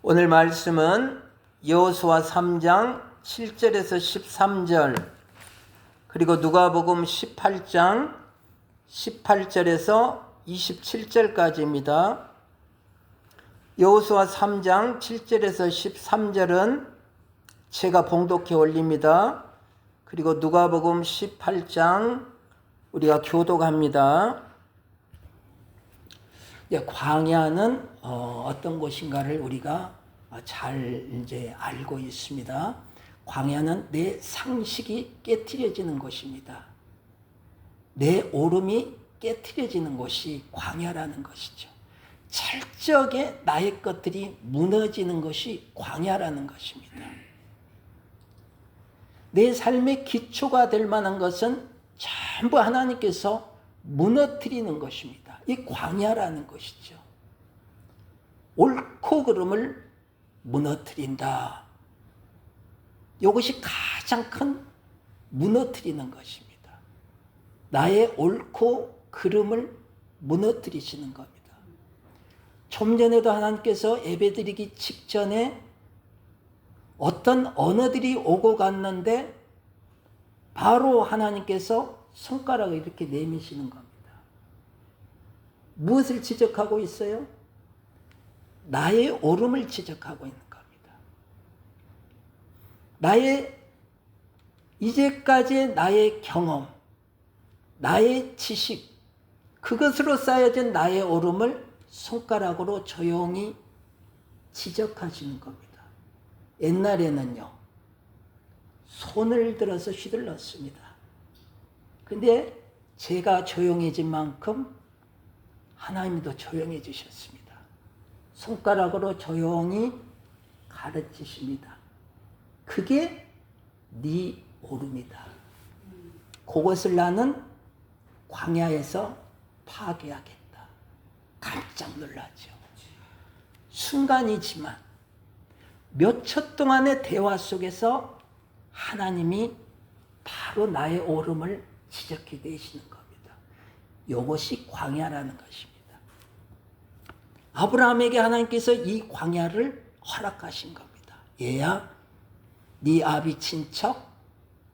오늘 말씀은 여호수아 3장 7절에서 13절 그리고 누가복음 18장 18절에서 27절까지입니다. 여호수아 3장 7절에서 13절은 제가 봉독해 올립니다. 그리고 누가복음 18장 우리가 교독합니다. 광야는 어떤 곳인가를 우리가 잘 이제 알고 있습니다. 광야는 내 상식이 깨트려지는 곳입니다. 내 오름이 깨트려지는 곳이 광야라는 것이죠. 철저하게 나의 것들이 무너지는 것이 광야라는 것입니다. 내 삶의 기초가 될 만한 것은 전부 하나님께서 무너뜨리는 것입니다. 이 광야라는 것이죠. 옳고 그름을 무너뜨린다. 이것이 가장 큰 무너뜨리는 것입니다. 나의 옳고 그름을 무너뜨리시는 겁니다. 좀 전에도 하나님께서 예배드리기 직전에 어떤 언어들이 오고 갔는데 바로 하나님께서 손가락을 이렇게 내미시는 겁니다. 무엇을 지적하고 있어요? 나의 옳음을 지적하고 있는 겁니다. 이제까지의 나의 경험, 나의 지식, 그것으로 쌓여진 나의 옳음을 손가락으로 조용히 지적하시는 겁니다. 옛날에는요, 손을 들어서 휘둘렀습니다. 근데 제가 조용해진 만큼 하나님도 조용해지셨습니다. 손가락으로 조용히 가르치십니다. 그게 네 옳음이다. 그것을 나는 광야에서 파괴하겠다. 깜짝 놀라죠. 순간이지만 몇 초 동안의 대화 속에서 하나님이 바로 나의 옳음을 지적해 내시는 겁니다. 이것이 광야라는 것입니다. 아브라함에게 하나님께서 이 광야를 허락하신 겁니다. 얘야, 네 아비 친척,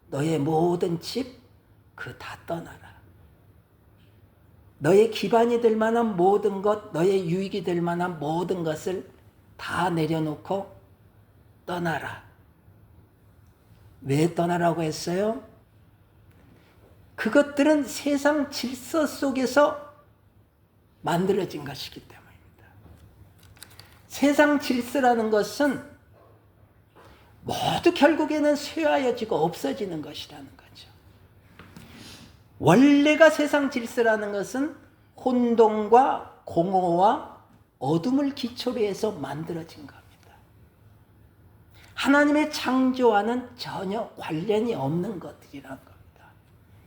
너의 모든 집, 그 다 떠나라. 너의 기반이 될 만한 모든 것, 너의 유익이 될 만한 모든 것을 다 내려놓고 떠나라. 왜 떠나라고 했어요? 그것들은 세상 질서 속에서 만들어진 것이기 때문입니다. 세상 질서라는 것은 모두 결국에는 쇠하여지고 없어지는 것이라는 거죠. 원래가 세상 질서라는 것은 혼돈과 공허와 어둠을 기초로 해서 만들어진 겁니다. 하나님의 창조와는 전혀 관련이 없는 것들이라는 겁니다.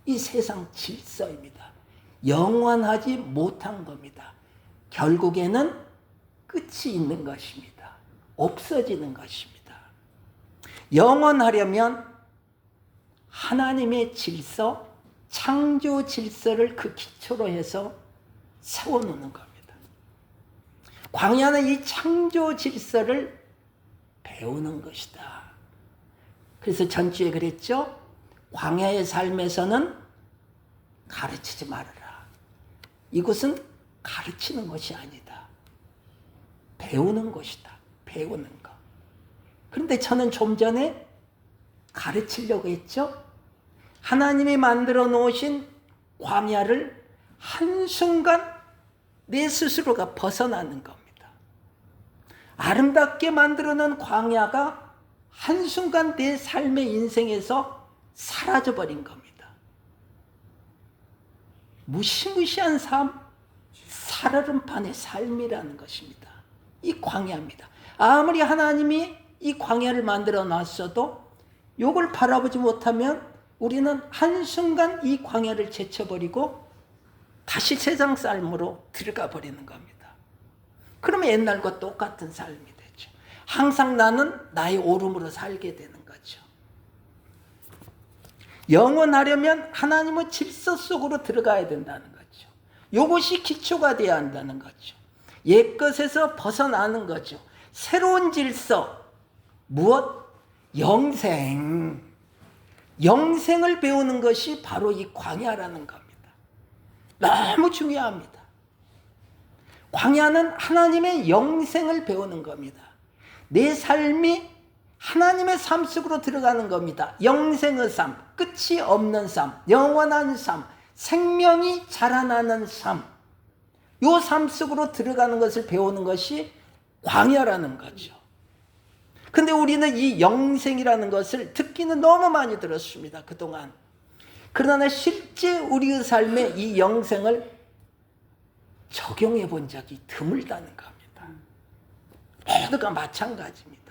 이 세상 질서입니다. 영원하지 못한 겁니다. 결국에는 끝이 있는 것입니다. 없어지는 것입니다. 영원하려면 하나님의 질서, 창조 질서를 그 기초로 해서 세워놓는 겁니다. 광야는 이 창조 질서를 배우는 것이다. 그래서 전주에 그랬죠. 광야의 삶에서는 가르치지 말아라. 이것은 가르치는 것이 아니다. 배우는 것이다. 배우는 것. 그런데 저는 좀 전에 가르치려고 했죠. 하나님이 만들어 놓으신 광야를 한순간 내 스스로가 벗어나는 겁니다. 아름답게 만들어 놓은 광야가 한순간 내 삶의 인생에서 사라져버린 겁니다. 무시무시한 삶, 살얼음판의 삶이라는 것입니다. 이 광야입니다. 아무리 하나님이 이 광야를 만들어 놨어도 이걸 바라보지 못하면 우리는 한순간 이 광야를 제쳐버리고 다시 세상 삶으로 들어가 버리는 겁니다. 그러면 옛날과 똑같은 삶이 되죠. 항상 나는 나의 옳음으로 살게 되는 거죠. 영원하려면 하나님의 질서 속으로 들어가야 된다는 거죠. 이것이 기초가 되어야 한다는 거죠. 옛것에서 벗어나는 거죠. 새로운 질서, 무엇? 영생. 영생을 배우는 것이 바로 이 광야라는 겁니다. 너무 중요합니다. 광야는 하나님의 영생을 배우는 겁니다. 내 삶이 하나님의 삶 속으로 들어가는 겁니다. 영생의 삶, 끝이 없는 삶, 영원한 삶, 생명이 자라나는 삶, 이 삶 속으로 들어가는 것을 배우는 것이 광야라는 거죠. 근데 우리는 이 영생이라는 것을 듣기는 너무 많이 들었습니다, 그동안. 그러나 실제 우리의 삶에 이 영생을 적용해 본 적이 드물다는 겁니다. 모두가 마찬가지입니다.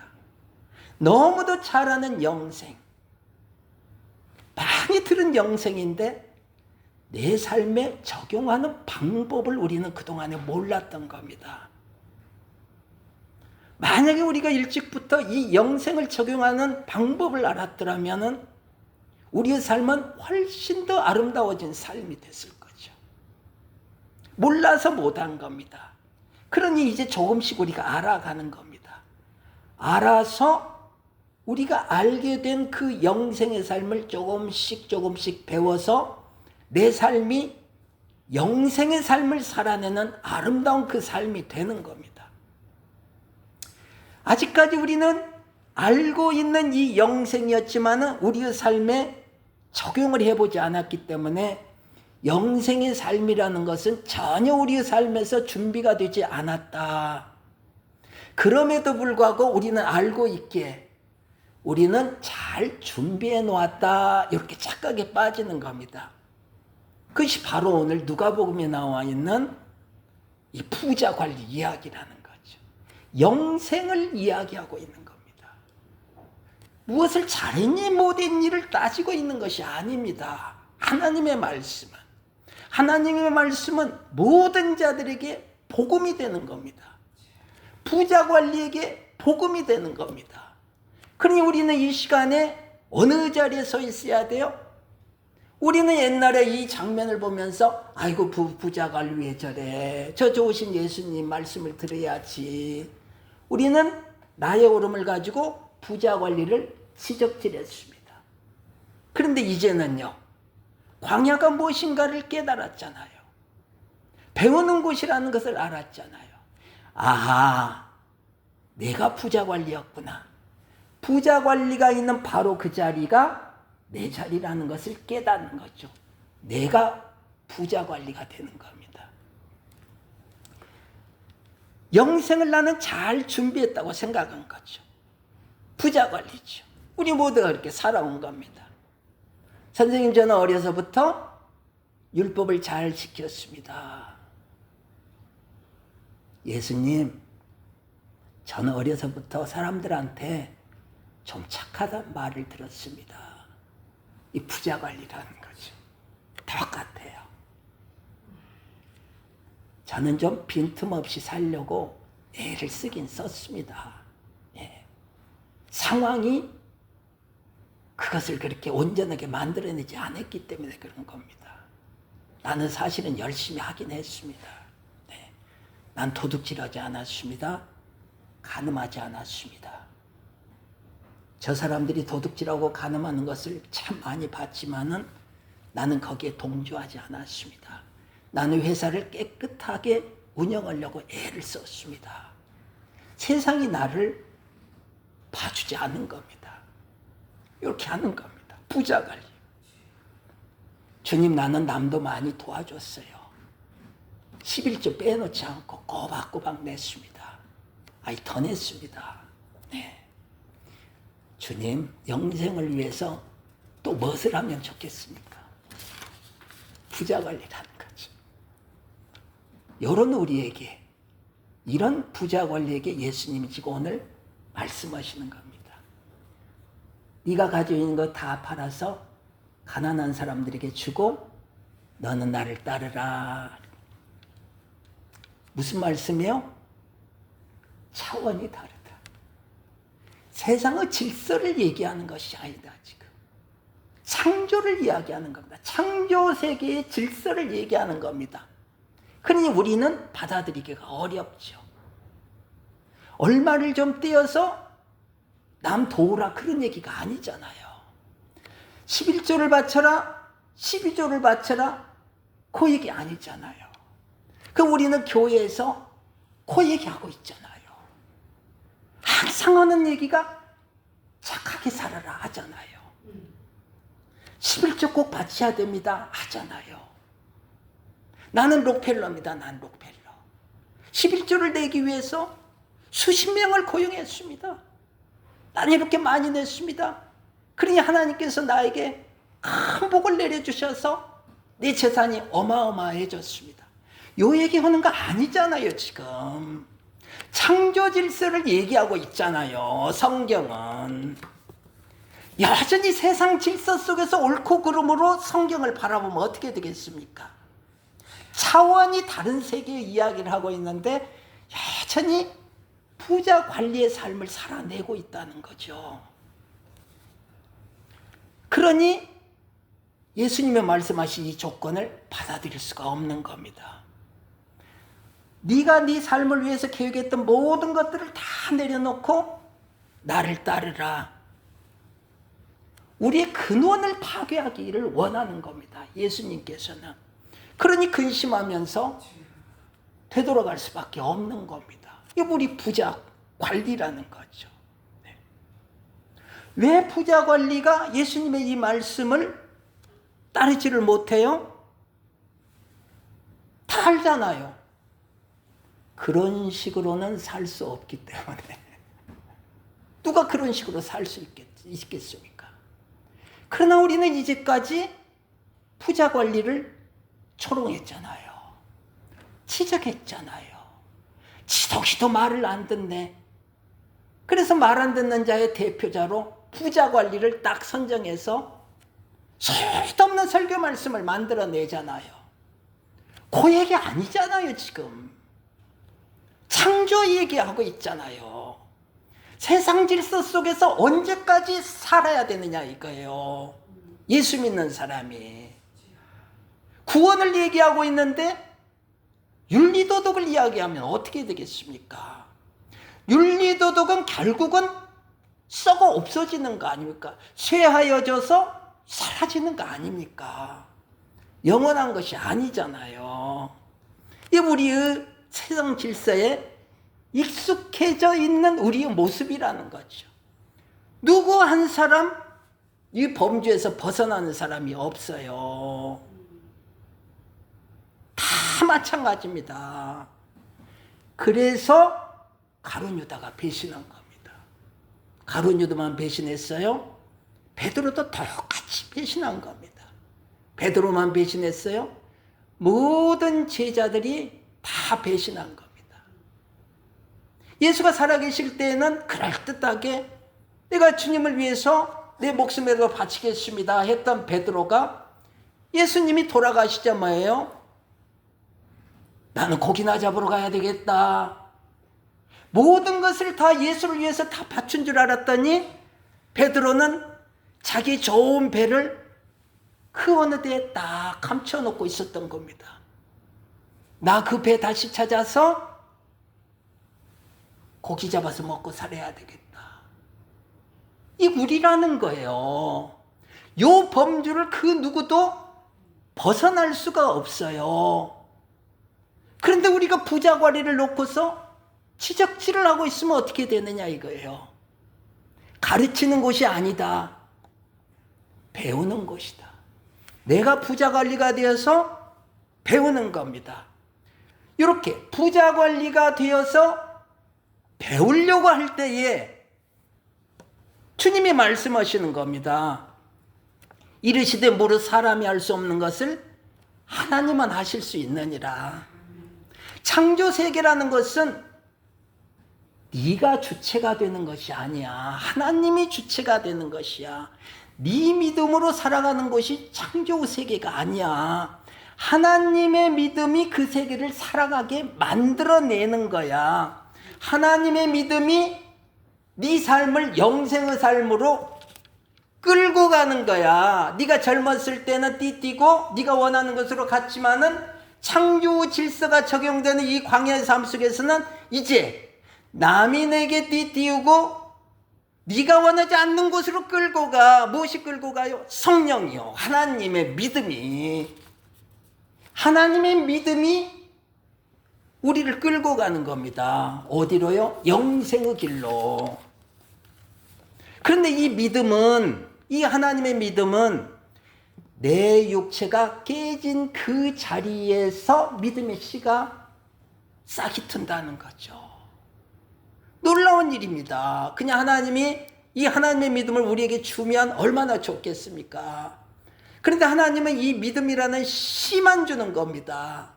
너무도 잘 아는 영생, 많이 들은 영생인데 내 삶에 적용하는 방법을 우리는 그동안에 몰랐던 겁니다. 만약에 우리가 일찍부터 이 영생을 적용하는 방법을 알았더라면 우리의 삶은 훨씬 더 아름다워진 삶이 됐을 거죠. 몰라서 못한 겁니다. 그러니 이제 조금씩 우리가 알아가는 겁니다. 알아서 우리가 알게 된 그 영생의 삶을 조금씩 배워서 내 삶이 영생의 삶을 살아내는 아름다운 그 삶이 되는 겁니다. 아직까지 우리는 알고 있는 이 영생이었지만 우리의 삶에 적용을 해보지 않았기 때문에 영생의 삶이라는 것은 전혀 우리의 삶에서 준비가 되지 않았다. 그럼에도 불구하고 우리는 알고 있기에 우리는 잘 준비해 놓았다, 이렇게 착각에 빠지는 겁니다. 그것이 바로 오늘 누가복음에 나와 있는 이 부자 관리 이야기라는 거죠. 영생을 이야기하고 있는 겁니다. 무엇을 잘했니 못했니를 따지고 있는 것이 아닙니다. 하나님의 말씀은 모든 자들에게 복음이 되는 겁니다. 부자 관리에게 복음이 되는 겁니다. 그러니 우리는 이 시간에 어느 자리에 서 있어야 돼요? 우리는 옛날에 이 장면을 보면서 아이고 부자 관리 왜 저래, 저 좋으신 예수님 말씀을 들어야지. 우리는 나의 오름을 가지고 부자 관리를 지적질했습니다. 그런데 이제는요, 광야가 무엇인가를 깨달았잖아요. 배우는 곳이라는 것을 알았잖아요. 아하, 내가 부자 관리였구나. 부자 관리가 있는 바로 그 자리가 내 자리라는 것을 깨닫는 거죠. 내가 부자 관리가 되는 겁니다. 영생을 나는 잘 준비했다고 생각한 거죠. 부자 관리죠. 우리 모두가 그렇게 살아온 겁니다. 선생님, 저는 어려서부터 율법을 잘 지켰습니다. 예수님, 저는 어려서부터 사람들한테 좀 착하다는 말을 들었습니다. 이 부자 관리라는 거죠. 똑같아요. 저는 좀 빈틈없이 살려고 애를 쓰긴 썼습니다. 예. 상황이 그것을 그렇게 온전하게 만들어내지 않았기 때문에 그런 겁니다. 나는 사실은 열심히 하긴 했습니다. 네. 난 도둑질하지 않았습니다. 간음하지 않았습니다. 저 사람들이 도둑질하고 간음하는 것을 참 많이 봤지만은 나는 거기에 동조하지 않았습니다. 나는 회사를 깨끗하게 운영하려고 애를 썼습니다. 세상이 나를 봐주지 않는 겁니다. 이렇게 하는 겁니다. 부자 관리. 주님, 나는 남도 많이 도와줬어요. 11조 빼놓지 않고 꼬박꼬박 냈습니다. 더 냈습니다. 네. 주님, 영생을 위해서 또 무엇을 하면 좋겠습니까? 부자 관리라는 거죠. 이런 우리에게, 이런 부자 관리에게 예수님이 지금 오늘 말씀하시는 겁니다. 네가 가지고 있는 거 다 팔아서 가난한 사람들에게 주고 너는 나를 따르라. 무슨 말씀이요? 차원이 다르다. 세상의 질서를 얘기하는 것이 아니다, 지금. 창조를 이야기하는 겁니다. 창조 세계의 질서를 얘기하는 겁니다. 그러니 우리는 받아들이기가 어렵죠. 얼마를 좀 떼어서 남 도우라 그런 얘기가 아니잖아요. 11조를 바쳐라, 12조를 바쳐라, 그 얘기 아니잖아요. 그럼 우리는 교회에서 그 얘기하고 있잖아요. 항상 하는 얘기가 착하게 살아라 하잖아요. 11조 꼭 바쳐야 됩니다 하잖아요. 나는 록펠러입니다. 난 록펠러. 11조를 내기 위해서 수십 명을 고용했습니다. 나는 이렇게 많이 냈습니다. 그러니 하나님께서 나에게 큰 복을 내려주셔서 내 재산이 어마어마해졌습니다. 요 얘기하는 거 아니잖아요. 지금 창조 질서를 얘기하고 있잖아요. 성경은 여전히 세상 질서 속에서 옳고 그름으로 성경을 바라보면 어떻게 되겠습니까? 차원이 다른 세계의 이야기를 하고 있는데 여전히 부자 관리의 삶을 살아내고 있다는 거죠. 그러니 예수님의 말씀하신 이 조건을 받아들일 수가 없는 겁니다. 네가 네 삶을 위해서 계획했던 모든 것들을 다 내려놓고 나를 따르라. 우리의 근원을 파괴하기를 원하는 겁니다. 예수님께서는. 그러니 근심하면서 되돌아갈 수밖에 없는 겁니다. 이게 우리 부자 관리라는 거죠. 네. 왜 부자 관리가 예수님의 이 말씀을 따르지를 못해요? 다 알잖아요. 그런 식으로는 살 수 없기 때문에. 누가 그런 식으로 살 수 있겠습니까? 그러나 우리는 이제까지 부자 관리를 초롱했잖아요. 지적했잖아요. 지독히도 말을 안 듣네. 그래서 말 안 듣는 자의 대표자로 부자 관리를 딱 선정해서 소용없는 설교 말씀을 만들어내잖아요. 그 얘기 아니잖아요. 지금 창조 얘기하고 있잖아요. 세상 질서 속에서 언제까지 살아야 되느냐 이거예요. 예수 믿는 사람이 구원을 얘기하고 있는데 윤리도덕을 이야기하면 어떻게 되겠습니까? 윤리도덕은 결국은 썩어 없어지는 거 아닙니까? 쇠하여져서 사라지는 거 아닙니까? 영원한 것이 아니잖아요. 이 우리의 세상 질서에 익숙해져 있는 우리의 모습이라는 거죠. 누구 한 사람 이 범죄에서 벗어나는 사람이 없어요. 다 마찬가지입니다. 그래서 가룟 유다가 배신한 겁니다. 가룟 유다만 배신했어요? 베드로도 똑같이 배신한 겁니다. 베드로만 배신했어요? 모든 제자들이 다 배신한 겁니다. 예수가 살아계실 때에는 그럴듯하게 내가 주님을 위해서 내 목숨에도 바치겠습니다 했던 베드로가 예수님이 돌아가시자 뭐예요? 나는 고기나 잡으러 가야 되겠다. 모든 것을 다 예수를 위해서 다 바친 줄 알았더니 베드로는 자기 좋은 배를 그 어느 데에 딱 감춰놓고 있었던 겁니다. 나 그 배 다시 찾아서 고기 잡아서 먹고 살아야 되겠다. 이 우리라는 거예요. 요 범주를 그 누구도 벗어날 수가 없어요. 그런데 우리가 부자 관리를 놓고서 지적질을 하고 있으면 어떻게 되느냐 이거예요. 가르치는 곳이 아니다. 배우는 곳이다. 내가 부자 관리가 되어서 배우는 겁니다. 이렇게 부자 관리가 되어서 배우려고 할 때에 주님이 말씀하시는 겁니다. 이르시되 무릇 사람이 할 수 없는 것을 하나님만 하실 수 있느니라. 창조 세계라는 것은 네가 주체가 되는 것이 아니야. 하나님이 주체가 되는 것이야. 네 믿음으로 살아가는 것이 창조 세계가 아니야. 하나님의 믿음이 그 세계를 살아가게 만들어내는 거야. 하나님의 믿음이 네 삶을 영생의 삶으로 끌고 가는 거야. 네가 젊었을 때는 띠띠고 네가 원하는 것으로 갔지만은 창조 질서가 적용되는 이 광야의 삶 속에서는 이제 남이 내게 띄우고 네가 원하지 않는 곳으로 끌고 가. 무엇이 끌고 가요? 성령이요. 하나님의 믿음이. 하나님의 믿음이 우리를 끌고 가는 겁니다. 어디로요? 영생의 길로. 그런데 이 믿음은, 이 하나님의 믿음은 내 육체가 깨진 그 자리에서 믿음의 씨가 싹이 튼다는 거죠. 놀라운 일입니다. 그냥 하나님이 이 하나님의 믿음을 우리에게 주면 얼마나 좋겠습니까? 그런데 하나님은 이 믿음이라는 씨만 주는 겁니다.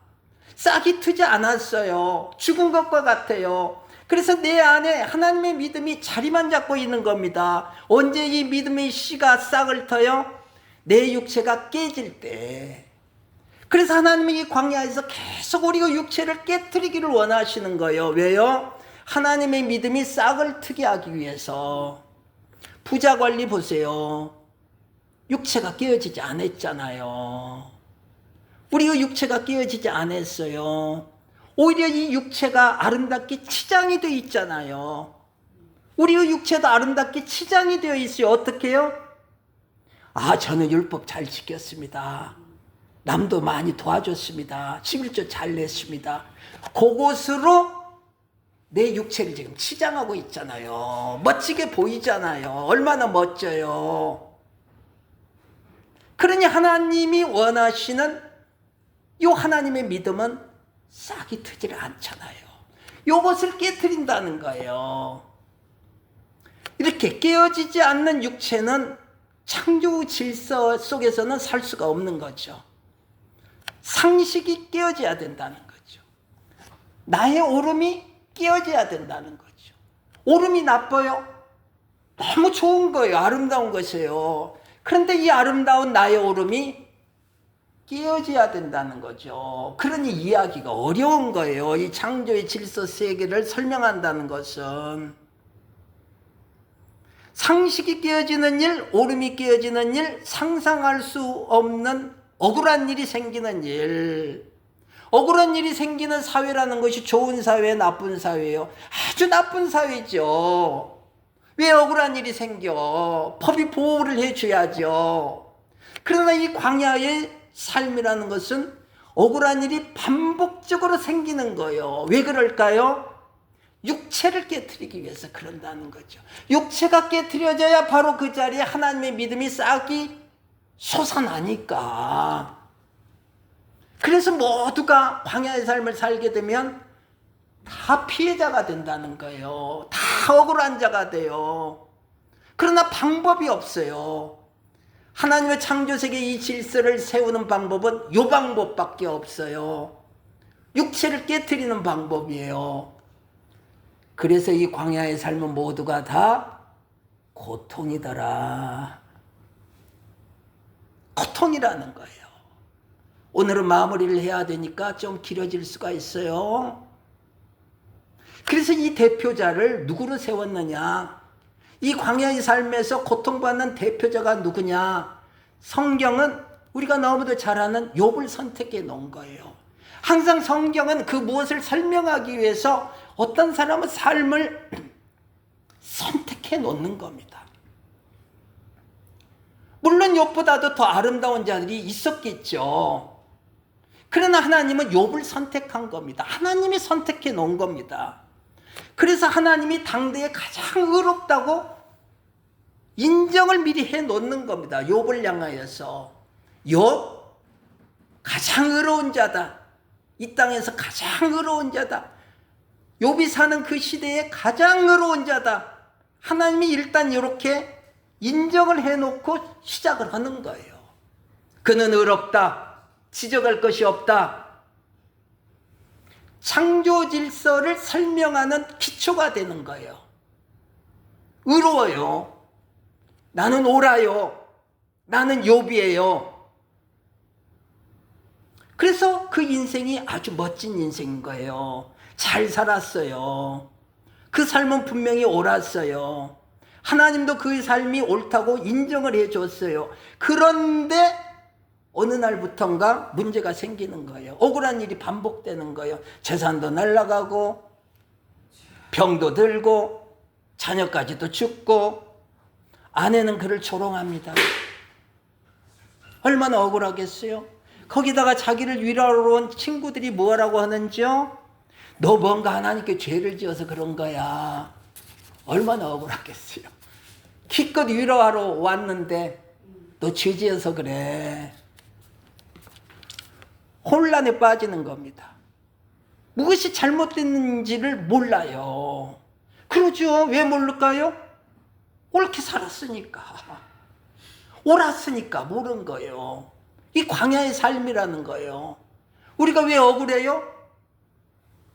싹이 트지 않았어요. 죽은 것과 같아요. 그래서 내 안에 하나님의 믿음이 자리만 잡고 있는 겁니다. 언제 이 믿음의 씨가 싹을 터요? 내 육체가 깨질 때. 그래서 하나님이 이 광야에서 계속 우리가 육체를 깨트리기를 원하시는 거예요. 왜요? 하나님의 믿음이 싹을 트게 하기 위해서. 부자 관리 보세요. 육체가 깨어지지 않았잖아요. 우리가 육체가 깨어지지 않았어요. 오히려 이 육체가 아름답게 치장이 되어 있잖아요. 우리의 육체도 아름답게 치장이 되어 있어요. 어떻게 해요? 아, 저는 율법 잘 지켰습니다. 남도 많이 도와줬습니다. 11조 잘 냈습니다. 그곳으로 내 육체를 지금 치장하고 있잖아요. 멋지게 보이잖아요. 얼마나 멋져요. 그러니 하나님이 원하시는 이 하나님의 믿음은 싹이 트지를 않잖아요. 이것을 깨트린다는 거예요. 이렇게 깨어지지 않는 육체는 창조 질서 속에서는 살 수가 없는 거죠. 상식이 깨어져야 된다는 거죠. 나의 오름이 깨어져야 된다는 거죠. 오름이 나빠요? 너무 좋은 거예요. 아름다운 것이에요. 그런데 이 아름다운 나의 오름이 깨어져야 된다는 거죠. 그러니 이해하기가 어려운 거예요. 이 창조의 질서 세계를 설명한다는 것은. 상식이 깨어지는 일, 오름이 깨어지는 일, 상상할 수 없는 억울한 일이 생기는 일. 억울한 일이 생기는 사회라는 것이 좋은 사회, 나쁜 사회예요. 아주 나쁜 사회죠. 왜 억울한 일이 생겨? 법이 보호를 해줘야죠. 그러나 이 광야의 삶이라는 것은 억울한 일이 반복적으로 생기는 거예요. 왜 그럴까요? 육체를 깨트리기 위해서 그런다는 거죠. 육체가 깨트려져야 바로 그 자리에 하나님의 믿음이 싹이 솟아나니까. 그래서 모두가 광야의 삶을 살게 되면 다 피해자가 된다는 거예요. 다 억울한 자가 돼요. 그러나 방법이 없어요. 하나님의 창조세계 이 질서를 세우는 방법은 이 방법밖에 없어요. 육체를 깨트리는 방법이에요. 그래서 이 광야의 삶은 모두가 다 고통이더라. 고통이라는 거예요. 오늘은 마무리를 해야 되니까 좀 길어질 수가 있어요. 그래서 이 대표자를 누구로 세웠느냐? 이 광야의 삶에서 고통받는 대표자가 누구냐? 성경은 우리가 너무도 잘 아는 욥을 선택해 놓은 거예요. 항상 성경은 그 무엇을 설명하기 위해서 어떤 사람의 삶을 선택해 놓는 겁니다. 물론 욥보다도 더 아름다운 자들이 있었겠죠. 그러나 하나님은 욥을 선택한 겁니다. 하나님이 선택해 놓은 겁니다. 그래서 하나님이 당대에 가장 의롭다고 인정을 미리 해 놓는 겁니다. 욥을 향하여서. 욥 가장 의로운 자다. 이 땅에서 가장 의로운 자다. 욥이 사는 그 시대에 가장 의로운 자다. 하나님이 일단 이렇게 인정을 해놓고 시작을 하는 거예요. 그는 의롭다. 지적할 것이 없다. 창조 질서를 설명하는 기초가 되는 거예요. 의로워요. 나는 옳아요. 나는 욥이에요. 그래서 그 인생이 아주 멋진 인생인 거예요. 잘 살았어요. 그 삶은 분명히 옳았어요. 하나님도 그 삶이 옳다고 인정을 해줬어요. 그런데 어느 날부턴가 문제가 생기는 거예요. 억울한 일이 반복되는 거예요. 재산도 날아가고 병도 들고 자녀까지도 죽고 아내는 그를 조롱합니다. 얼마나 억울하겠어요. 거기다가 자기를 위로하러 온 친구들이 뭐라고 하는지요? 너 뭔가 하나님께 죄를 지어서 그런 거야. 얼마나 억울하겠어요. 기껏 위로하러 왔는데 너 죄 지어서 그래. 혼란에 빠지는 겁니다. 무엇이 잘못됐는지를 몰라요. 그러죠. 왜 모를까요? 옳게 살았으니까. 옳았으니까 모르는 거예요. 이 광야의 삶이라는 거예요. 우리가 왜 억울해요?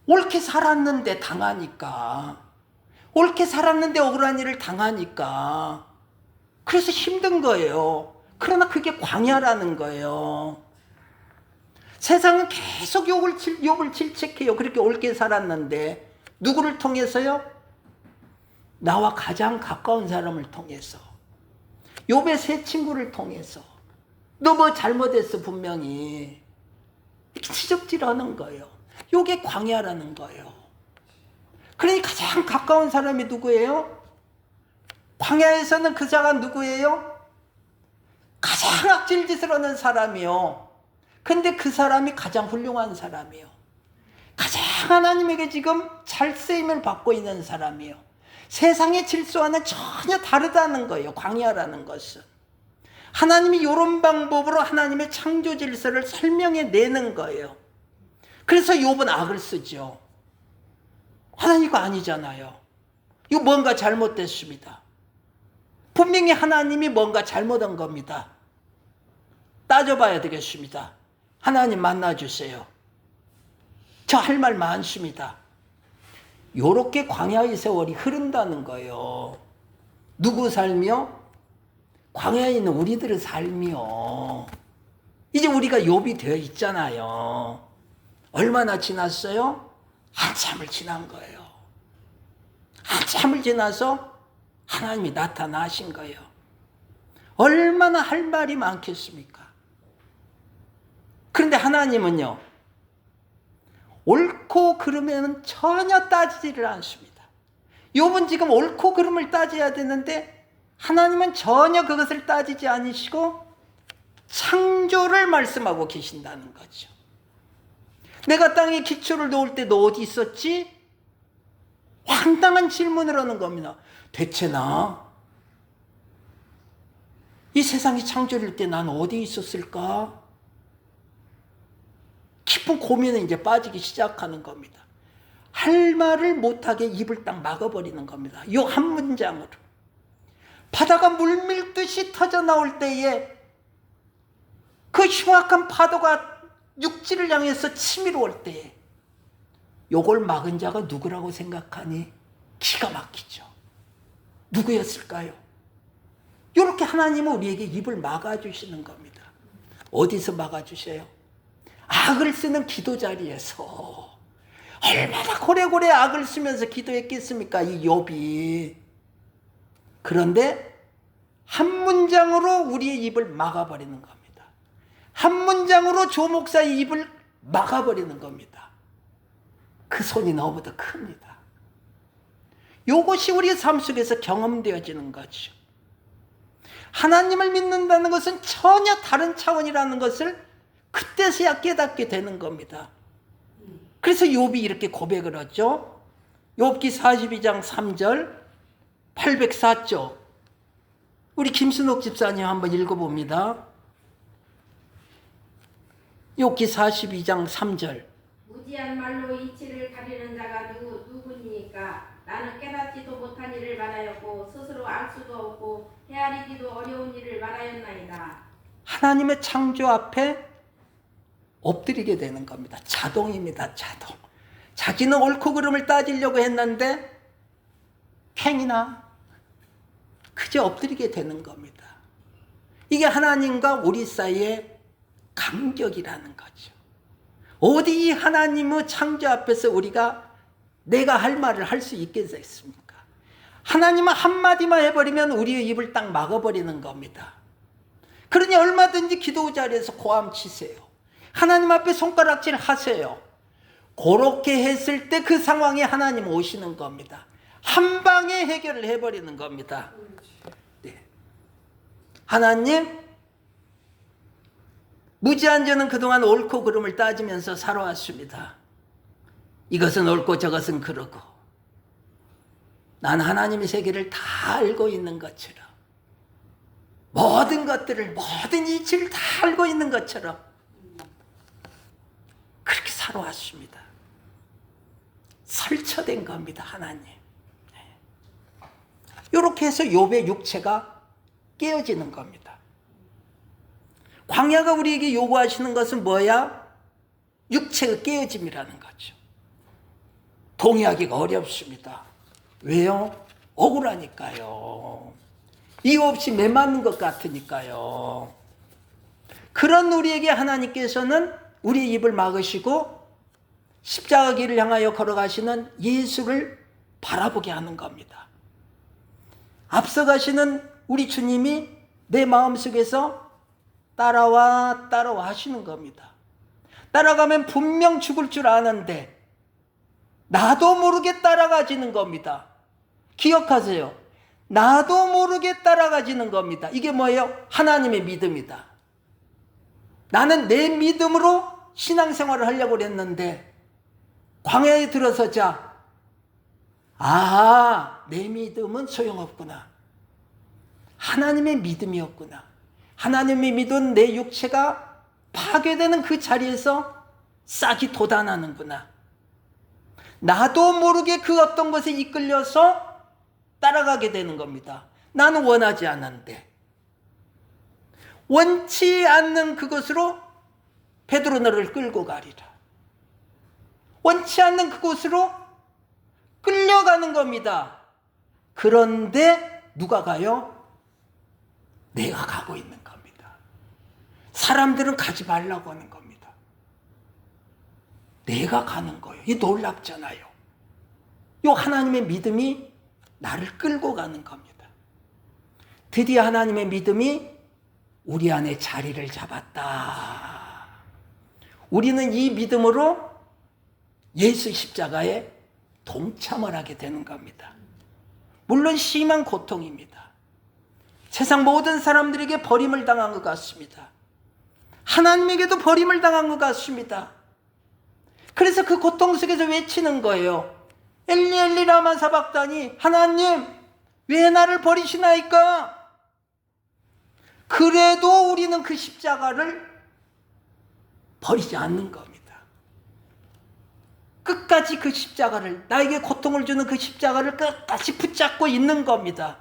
옳게 살았는데 당하니까. 옳게 살았는데 억울한 일을 당하니까. 그래서 힘든 거예요. 그러나 그게 광야라는 거예요. 세상은 계속 욥을 질책해요. 그렇게 옳게 살았는데 누구를 통해서요? 나와 가장 가까운 사람을 통해서. 욥의 세 친구를 통해서. 너 뭐 잘못했어 분명히. 이렇게 지적질하는 거예요. 이게 광야라는 거예요. 그러니 가장 가까운 사람이 누구예요? 광야에서는 그 자가 누구예요? 가장 악질짓을 하는 사람이요. 근데 그 사람이 가장 훌륭한 사람이요. 가장 하나님에게 지금 잘 쓰임을 받고 있는 사람이요. 세상의 질서와는 전혀 다르다는 거예요. 광야라는 것은. 하나님이 이런 방법으로 하나님의 창조 질서를 설명해 내는 거예요. 그래서 욥은 악을 쓰죠. 하나님이 아니잖아요. 이거 뭔가 잘못됐습니다. 분명히 하나님이 뭔가 잘못한 겁니다. 따져봐야 되겠습니다. 하나님 만나주세요. 저 할 말 많습니다. 요렇게 광야의 세월이 흐른다는 거예요. 누구 삶이요? 광야에 있는 우리들의 삶이요. 이제 우리가 욥이 되어 있잖아요. 얼마나 지났어요? 한참을 지난 거예요. 한참을 지나서 하나님이 나타나신 거예요. 얼마나 할 말이 많겠습니까? 그런데 하나님은요, 옳고 그름에는 전혀 따지지를 않습니다. 욥은 지금 옳고 그름을 따져야 되는데 하나님은 전혀 그것을 따지지 않으시고 창조를 말씀하고 계신다는 거죠. 내가 땅에 기초를 놓을 때 너 어디 있었지? 황당한 질문을 하는 겁니다. 대체 이 세상이 창조될 때 난 어디 있었을까? 깊은 고민에 이제 빠지기 시작하는 겁니다. 할 말을 못하게 입을 딱 막아버리는 겁니다. 이 한 문장으로. 바다가 물밀듯이 터져 나올 때에 그 흉악한 파도가 육지를 향해서 치밀어 올 때에 요걸 막은 자가 누구라고 생각하니? 기가 막히죠. 누구였을까요? 이렇게 하나님은 우리에게 입을 막아주시는 겁니다. 어디서 막아주세요? 악을 쓰는 기도 자리에서. 얼마나 고래고래 악을 쓰면서 기도했겠습니까? 이 욥이. 그런데 한 문장으로 우리의 입을 막아버리는 겁니다. 한 문장으로 조 목사의 입을 막아버리는 겁니다. 그 손이 너무도 큽니다. 이것이 우리의 삶 속에서 경험되어지는 거죠. 하나님을 믿는다는 것은 전혀 다른 차원이라는 것을 그때서야 깨닫게 되는 겁니다. 그래서 욥이 이렇게 고백을 하죠. 욥기 42장 3절 804쪽. 우리 김순옥 집사님 한번 읽어봅니다. 욥기 42장 3절. 무지한 말로 이치를 가리는 자가 누구니까? 나는 깨닫지도 못한 일을 말하였고 스스로 알 수도 없고 헤아리기도 어려운 일을 말하였나이다. 하나님의 창조 앞에 엎드리게 되는 겁니다. 자동입니다. 자동. 자기는 옳고 그름을 따지려고 했는데 팽이나 그저 엎드리게 되는 겁니다. 이게 하나님과 우리 사이의 간격이라는 거죠. 어디 하나님의 창조 앞에서 우리가 내가 할 말을 할 수 있겠습니까? 하나님은 한마디만 해버리면 우리의 입을 딱 막아버리는 겁니다. 그러니 얼마든지 기도 자리에서 고함치세요. 하나님 앞에 손가락질 하세요. 그렇게 했을 때 그 상황에 하나님 오시는 겁니다. 한 방에 해결을 해버리는 겁니다. 네. 하나님, 무지한 저는 그동안 옳고 그름을 따지면서 살아왔습니다. 이것은 옳고 저것은 그르고 난 하나님의 세계를 다 알고 있는 것처럼, 모든 것들을, 모든 이치를 다 알고 있는 것처럼 그렇게 살아왔습니다. 설쳐된 겁니다, 하나님. 이렇게 해서 욥의 육체가 깨어지는 겁니다. 광야가 우리에게 요구하시는 것은 뭐야? 육체가 깨어짐이라는 거죠. 동의하기가 어렵습니다. 왜요? 억울하니까요. 이유 없이 매맞는 것 같으니까요. 그런 우리에게 하나님께서는 우리의 입을 막으시고 십자가 길을 향하여 걸어가시는 예수를 바라보게 하는 겁니다. 앞서가시는 우리 주님이 내 마음속에서 따라와 따라와 하시는 겁니다. 따라가면 분명 죽을 줄 아는데 나도 모르게 따라가지는 겁니다. 기억하세요. 나도 모르게 따라가지는 겁니다. 이게 뭐예요? 하나님의 믿음이다. 나는 내 믿음으로 신앙생활을 하려고 했는데 광야에 들어서자 내 믿음은 소용없구나. 하나님의 믿음이었구나. 하나님의 믿은 내 육체가 파괴되는 그 자리에서 싹이 돋아나는구나. 나도 모르게 그 어떤 것에 이끌려서 따라가게 되는 겁니다. 나는 원하지 않았는데. 원치 않는 그것으로 베드로 너를 끌고 가리라. 원치 않는 그곳으로 끌려가는 겁니다. 그런데 누가 가요? 내가 가고 있는 겁니다. 사람들은 가지 말라고 하는 겁니다. 내가 가는 거예요. 이 놀랍잖아요. 이 하나님의 믿음이 나를 끌고 가는 겁니다. 드디어 하나님의 믿음이 우리 안에 자리를 잡았다. 우리는 이 믿음으로 예수 십자가에 동참을 하게 되는 겁니다. 물론 심한 고통입니다. 세상 모든 사람들에게 버림을 당한 것 같습니다. 하나님에게도 버림을 당한 것 같습니다. 그래서 그 고통 속에서 외치는 거예요. 엘리 엘리 라마 사박다니, 하나님 왜 나를 버리시나이까? 그래도 우리는 그 십자가를 버리지 않는 겁니다. 끝까지 그 십자가를, 나에게 고통을 주는 그 십자가를 끝까지 붙잡고 있는 겁니다.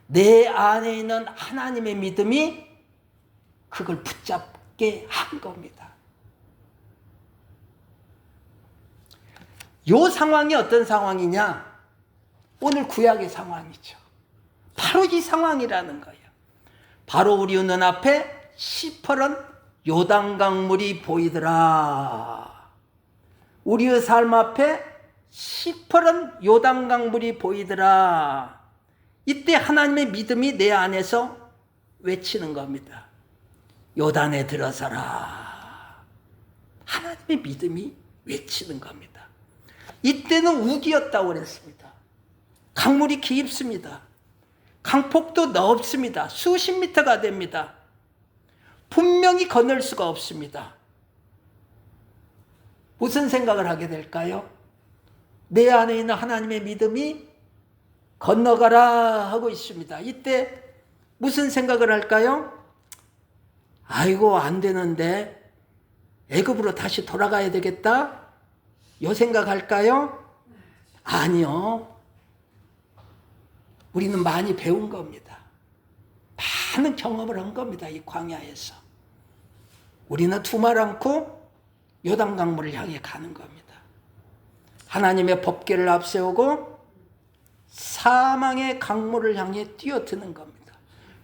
내 안에 있는 하나님의 믿음이 그걸 붙잡게 한 겁니다. 이 상황이 어떤 상황이냐? 오늘 구약의 상황이죠. 바로 이 상황이라는 거예요. 바로 우리 눈앞에 시퍼런 요단강물이 보이더라. 우리의 삶 앞에 시퍼런 요단강물이 보이더라. 이때 하나님의 믿음이 내 안에서 외치는 겁니다. 요단에 들어서라. 하나님의 믿음이 외치는 겁니다. 이때는 우기였다고 그랬습니다. 강물이 깊습니다. 강폭도 넓습니다. 수십 미터가 됩니다. 분명히 건널 수가 없습니다. 무슨 생각을 하게 될까요? 내 안에 있는 하나님의 믿음이 건너가라 하고 있습니다. 이때 무슨 생각을 할까요? 아이고 안 되는데 애굽으로 다시 돌아가야 되겠다? 요 생각할까요? 아니요. 우리는 많이 배운 겁니다. 많은 경험을 한 겁니다. 이 광야에서. 우리는 두말 않고 요단강물을 향해 가는 겁니다. 하나님의 법궤를 앞세우고 사망의 강물을 향해 뛰어드는 겁니다.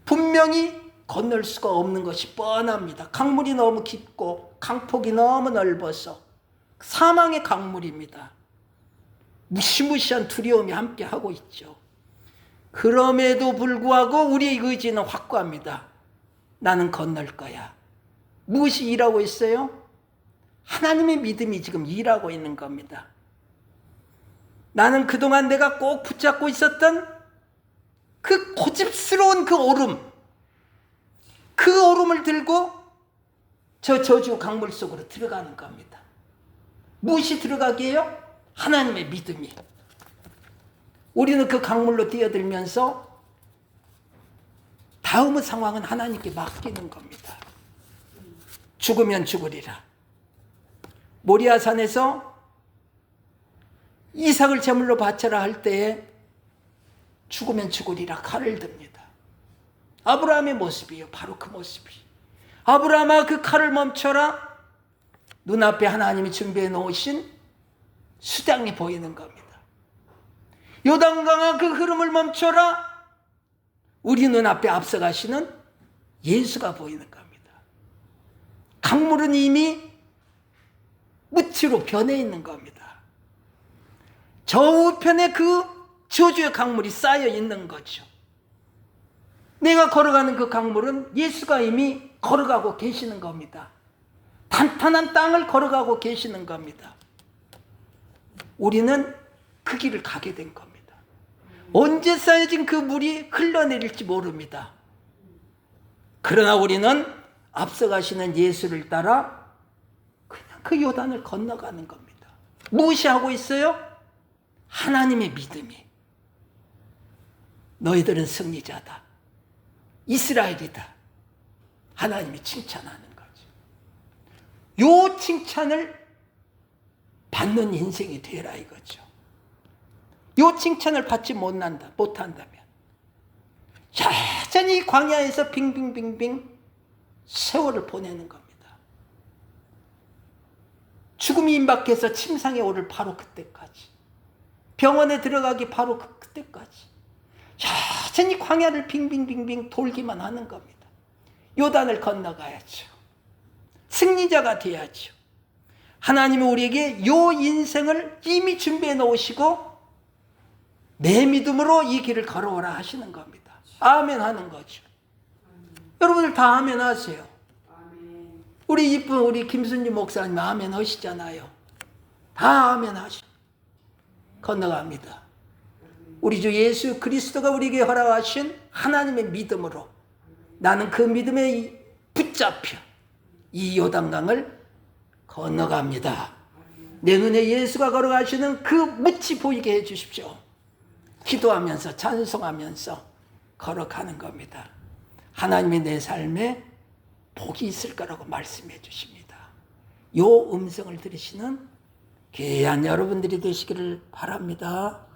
분명히 건널 수가 없는 것이 뻔합니다. 강물이 너무 깊고 강폭이 너무 넓어서 사망의 강물입니다. 무시무시한 두려움이 함께하고 있죠. 그럼에도 불구하고 우리의 의지는 확고합니다. 나는 건널 거야. 무엇이 일하고 있어요? 하나님의 믿음이 지금 일하고 있는 겁니다. 나는 그동안 내가 꼭 붙잡고 있었던 그 고집스러운 그 오름, 그 오름을 들고 저 저주 강물 속으로 들어가는 겁니다. 무엇이 들어가게 해요? 하나님의 믿음이. 우리는 그 강물로 뛰어들면서 다음의 상황은 하나님께 맡기는 겁니다. 죽으면 죽으리라. 모리아산에서 이삭을 제물로 바쳐라 할 때에 죽으면 죽으리라 칼을 듭니다. 아브라함의 모습이에요. 바로 그 모습이. 아브라함아 그 칼을 멈춰라. 눈앞에 하나님이 준비해 놓으신 수장이 보이는 겁니다. 요단강아 그 흐름을 멈춰라. 우리 눈앞에 앞서가시는 예수가 보이는 겁니다. 강물은 이미 묻히로 변해 있는 겁니다. 저 우편에 그 저주의 강물이 쌓여 있는 거죠. 내가 걸어가는 그 강물은 예수가 이미 걸어가고 계시는 겁니다. 탄탄한 땅을 걸어가고 계시는 겁니다. 우리는 그 길을 가게 된 겁니다. 언제 쌓여진 그 물이 흘러내릴지 모릅니다. 그러나 우리는 앞서가시는 예수를 따라 그냥 그 요단을 건너가는 겁니다. 무엇이 하고 있어요? 하나님의 믿음이. 너희들은 승리자다. 이스라엘이다. 하나님이 칭찬하는 거죠. 요 칭찬을 받는 인생이 되라 이거죠. 요 칭찬을 받지 못한다면 여전히 광야에서 빙빙빙빙 세월을 보내는 겁니다. 죽음이 임박해서 침상에 오를 바로 그때까지, 병원에 들어가기 바로 그때까지 여전히 광야를 빙빙빙빙 돌기만 하는 겁니다. 요단을 건너가야죠. 승리자가 돼야죠. 하나님은 우리에게 요 인생을 이미 준비해 놓으시고 내 믿음으로 이 길을 걸어오라 하시는 겁니다. 아멘 하는 거죠. 여러분들 다 아멘 하세요. 우리 이쁜 우리 김순지 목사님 아멘 하시잖아요. 다 아멘 하시고 건너갑니다. 우리 주 예수 그리스도가 우리에게 허락하신 하나님의 믿음으로 나는 그 믿음에 붙잡혀 이 요단강을 건너갑니다. 내 눈에 예수가 걸어가시는 그 묻이 보이게 해주십시오. 기도하면서 찬송하면서 걸어가는 겁니다. 하나님이 내 삶에 복이 있을 거라고 말씀해 주십니다. 요 음성을 들으시는 귀한 여러분들이 되시기를 바랍니다.